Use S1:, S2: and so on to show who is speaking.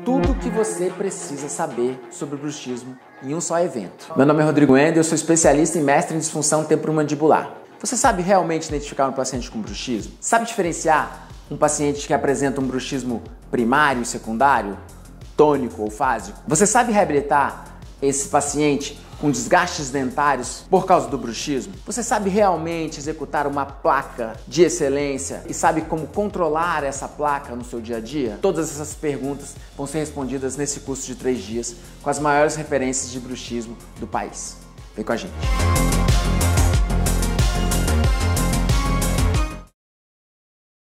S1: tudo o que você precisa saber sobre o bruxismo em um só evento. Meu nome é Rodrigo Ender, eu sou especialista em mestre em disfunção temporomandibular. Você sabe realmente identificar um paciente com bruxismo? Sabe diferenciar um paciente que apresenta um bruxismo primário e secundário, tônico ou fásico? Você sabe reabilitar esse paciente com desgastes dentários por causa do bruxismo? Você sabe realmente executar uma placa de excelência e sabe como controlar essa placa no seu dia a dia? Todas essas perguntas vão ser respondidas nesse curso de 3 dias com as maiores referências de bruxismo do país. Vem com a gente!